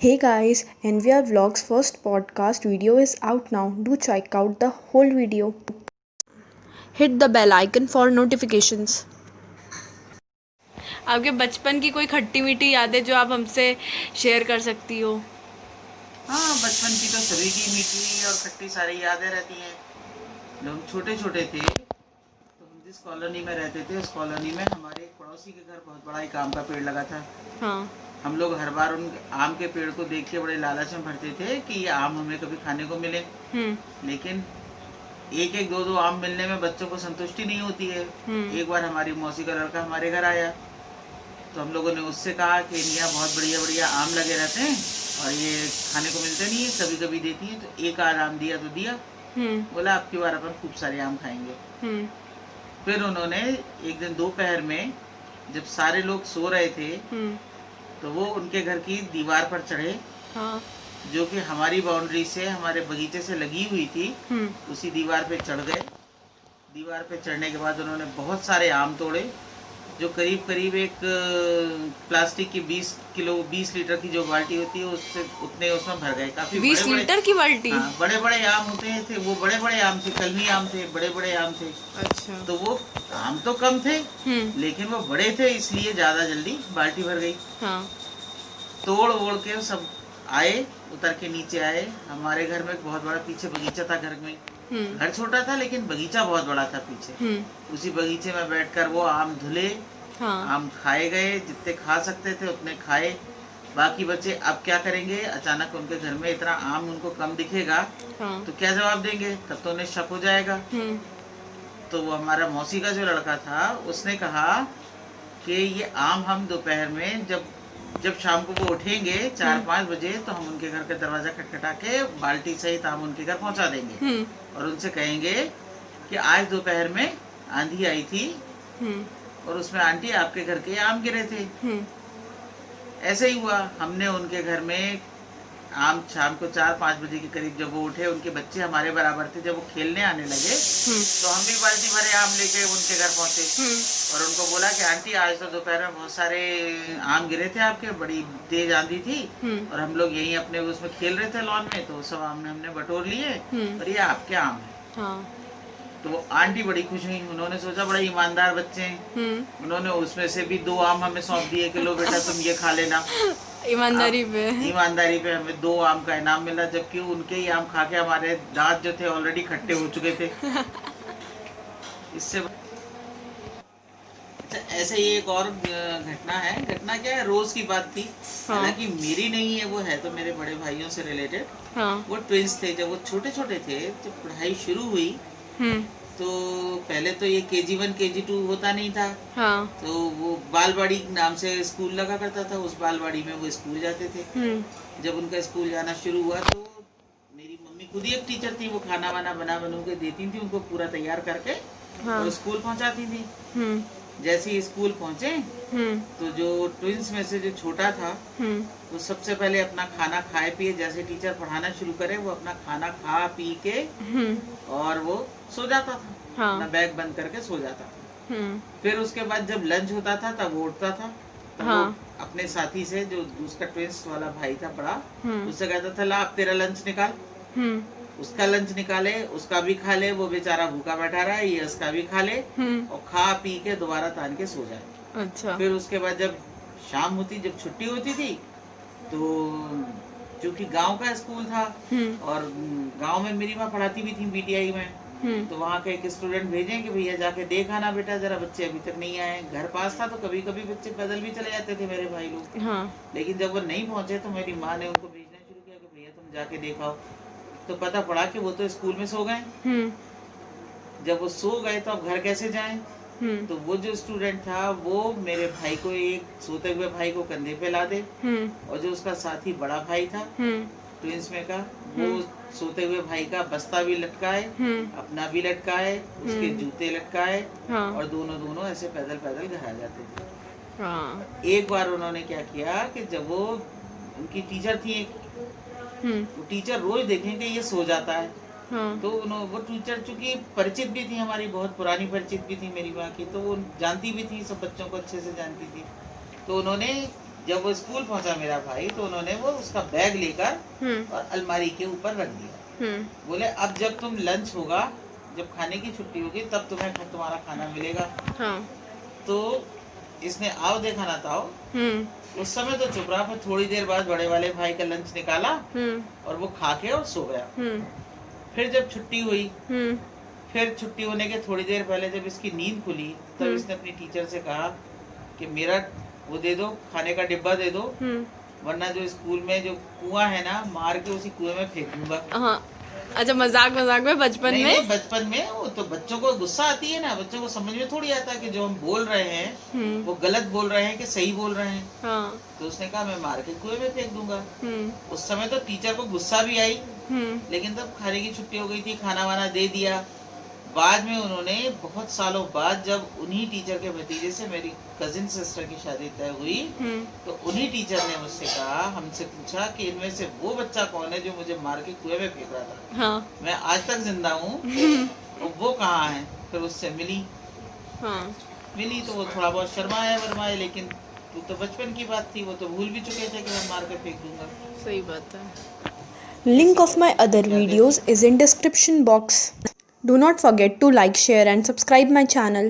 Hey guys, NVR Vlogs first podcast video is out now. Do check out the whole video. Hit the bell icon for notifications. आपके बचपन की कोई खट्टी मीठी यादें जो आप हमसे शेयर कर सकती हो? हाँ, बचपन की तो सभी की मीठी और खट्टी सारी यादें रहती हैं। जब हम छोटे छोटे थे तो हम जिस कॉलोनी में रहते थे उस कॉलोनी में हमारे एक पड़ोसी के घर बहुत बड़ा एक आम का पेड़ लगा था। हाँ। हम लोग हर बार उन आम के पेड़ को देख के बड़े लालच में भरते थे कि ये आम हमें कभी खाने को मिले। लेकिन एक एक दो दो आम मिलने में बच्चों को संतुष्टि नहीं होती है। एक बार हमारी मौसी का लड़का हमारे घर आया तो हम लोगों ने उससे कहा कि इनके यहाँ बहुत बढ़िया बढ़िया आम लगे रहते हैं और ये खाने को मिलते नहीं है, कभी कभी देती है। तो एक आध आम दिया तो दिया, बोला अब की बार अपन खूब सारे आम खाएंगे। फिर उन्होंने एक दिन दोपहर में जब सारे लोग सो रहे थे तो वो उनके घर की दीवार पर चढ़े। हाँ। जो कि हमारी बाउंड्री से हमारे बगीचे से लगी हुई थी, उसी दीवार पे चढ़ गए। दीवार पे चढ़ने के बाद उन्होंने बहुत सारे आम तोड़े जो करीब करीब एक प्लास्टिक की 20 लीटर की जो बाल्टी होती है उससे उतने उसमें भर गए। काफी 20 लीटर की बाल्टी? हाँ, बड़े बड़े आम होते थे वो, बड़े बड़े आम थे, कलमी आम थे, बड़े बड़े आम थे। अच्छा। तो वो आम तो कम थे लेकिन वो बड़े थे इसलिए ज्यादा जल्दी बाल्टी भर गई। हाँ। तोड़ ओड़ के सब आए, उतर के नीचे आए। हमारे घर में बहुत बड़ा पीछे बगीचा था घर में। घर छोटा था लेकिन बगीचा बहुत बड़ा था पीछे। उसी बगीचे में बैठकर वो आम धुले। हाँ। आम खाए गए, जितने खा सकते थे उतने खाए, बाकी बचे। अब क्या करेंगे, अचानक उनके घर में इतना आम उनको कम दिखेगा। हाँ। तो क्या जवाब देंगे, तब तो उन्हें शक हो जाएगा। तो वो हमारा मौसी का जो लड़का था उसने कहा कि ये आम हम दोपहर में जब शाम को वो उठेंगे 4-5 बजे तो हम उनके घर का दरवाजा खटखटा के बाल्टी सहित आम उनके घर पहुंचा देंगे और उनसे कहेंगे कि आज दोपहर में आंधी आई थी और उसमें आंटी आपके घर के आम गिरे थे। ऐसे ही हुआ, हमने उनके घर में आम शाम को 4-5 बजे के करीब जब वो उठे, उनके बच्चे हमारे बराबर थे, जब वो खेलने आने लगे तो हम भी बाल्टी भरे आम लेके उनके घर पहुंचे और उनको बोला कि आंटी आज तो दोपहर में बहुत सारे आम गिरे थे आपके, बड़ी तेज आंधी थी और हम लोग यहीं अपने उसमें खेल रहे थे लॉन में, तो सब आम हमने बटोर लिए और ये आपके आम है। हाँ। तो आंटी बड़ी खुश हुई, उन्होंने सोचा बड़ा ईमानदार बच्चे हैं, उन्होंने उसमें से भी 2 आम हमें सौंप दिए कि लो बेटा तुम ये खा लेना। ईमानदारी पे हमें 2 आम का इनाम मिला, जबकि उनके ही आम खा के हमारे दांत जो थे ऑलरेडी खट्टे हो चुके थे। इससे अच्छा, ऐसे ही एक और घटना है। घटना क्या है, रोज की बात थी। हालांकि मेरी नहीं है, वो है तो मेरे बड़े भाइयों से रिलेटेड। हाँ। वो ट्विंस थे, जब वो छोटे छोटे थे जब पढ़ाई शुरू हुई तो पहले तो ये KG1 KG2 होता नहीं था। हाँ। तो वो बालवाड़ी नाम से स्कूल लगा करता था, उस बालवाड़ी में वो स्कूल जाते थे। जब उनका स्कूल जाना शुरू हुआ तो मेरी मम्मी खुद ही एक टीचर थी, वो खाना वाना बनू के देती थी उनको पूरा तैयार करके। हाँ। और स्कूल पहुंचाती थी। जैसे ही स्कूल पहुंचे तो जो ट्विंस में से जो छोटा था वो सबसे पहले अपना खाना खाए पिए, जैसे टीचर पढ़ाना शुरू करे वो अपना खाना खा पी के और वो सो जाता था। हाँ। अपना बैग बंद करके सो जाता था। फिर उसके बाद जब लंच होता था तब वो उठता था। तब हाँ। वो अपने साथी से, जो उसका ट्विंस वाला भाई था बड़ा, उससे कहता था ला अब तेरा लंच निकाल। उसका लंच निकाले, उसका भी खा ले, वो बेचारा भूखा बैठा रहा है, ये उसका भी खा ले और खा पी के दोबारा तान के सो जाए। अच्छा। फिर उसके बाद जब शाम होती, जब छुट्टी होती थी तो क्योंकि गांव का स्कूल था और गांव में मेरी माँ पढ़ाती भी थी BTI में, तो वहाँ के एक स्टूडेंट भेजे कि भैया जाके देख आना बेटा जरा, बच्चे अभी तक नहीं आए। घर पास था तो कभी कभी बच्चे पैदल भी चले जाते थे मेरे भाई लोग। हाँ। लेकिन जब वो नहीं पहुंचे तो मेरी माँ ने उनको भेजना शुरू किया कि भैया तुम जाके देखाओ। तो पता पड़ा कि वो तो स्कूल में सो गए। जब वो सो गए तो अब घर कैसे जाएं? तो वो जो स्टूडेंट था वो मेरे भाई को, एक सोते हुए भाई को कंधे पे ला दे और जो उसका साथी बड़ा भाई था ट्विंस में का, वो सोते हुए भाई का बस्ता भी लटकाए, अपना भी लटकाए, उसके जूते लटकाए। हाँ। और दोनों ऐसे पैदल पैदल घर आ जाते थे। हाँ। एक बार उन्होंने क्या किया कि जब वो, उनकी टीचर थी एक, वो टीचर रोज देखेंगे ये सो जाता है। हाँ। तो वो टीचर चूंकि परिचित भी थी, हमारी बहुत पुरानी परिचित भी थी मेरी माँ की, तो वो जानती भी थी, सब बच्चों को अच्छे से जानती थी। तो उन्होंने जब वो स्कूल पहुंचा मेरा भाई तो उन्होंने वो उसका बैग लेकर और अलमारी के ऊपर रख दिया। बोले अब जब तुम लंच होगा, जब खाने की छुट्टी होगी तब तुम्हें तुम्हारा खाना मिलेगा। तो इसने आओ देखा ना ताओ, उस समय तो चुप रहा, फिर थोड़ी देर बाद बड़े वाले भाई का लंच निकाला और वो खा के और सो गया। फिर जब छुट्टी हुई, फिर छुट्टी होने के थोड़ी देर पहले जब इसकी नींद खुली तब इसने अपनी टीचर से कहा कि मेरा वो दे दो, खाने का डिब्बा दे दो, वरना जो स्कूल में जो कुआं है ना, मार के उसी कुएं में फेंक दूंगा। अच्छा, मजाक मजाक में बचपन में? नहीं, बचपन में वो तो बच्चों को गुस्सा आती है ना, बच्चों को समझ में थोड़ी आता कि जो हम बोल रहे हैं वो गलत बोल रहे हैं कि सही बोल रहे हैं। तो उसने कहा मैं मार के कुएं में फेंक दूंगा। उस समय तो टीचर को गुस्सा भी आई, लेकिन तब खाने की छुट्टी हो गई थी, खाना वाना दे दिया। बाद में उन्होंने बहुत सालों बाद जब उन्हीं टीचर के भतीजे से मेरी कजिन सिस्टर की शादी तय हुई, तो उन्हीं टीचर ने मुझसे कहा, हमसे पूछा कि इनमें से वो बच्चा कौन है जो मुझे मार के कुएं में फेंक रहा था। मैं आज तक जिंदा हूँ, तो वो कहाँ है? फिर उससे मिली तो वो थोड़ा बहुत शर्माए, लेकिन वो तो बचपन की बात थी, वो तो भूल भी चुके थे कि मैं मार के फेंक दूंगा। सही बात है। Link of my other videos is in description box. Do not forget to like, share and subscribe my channel.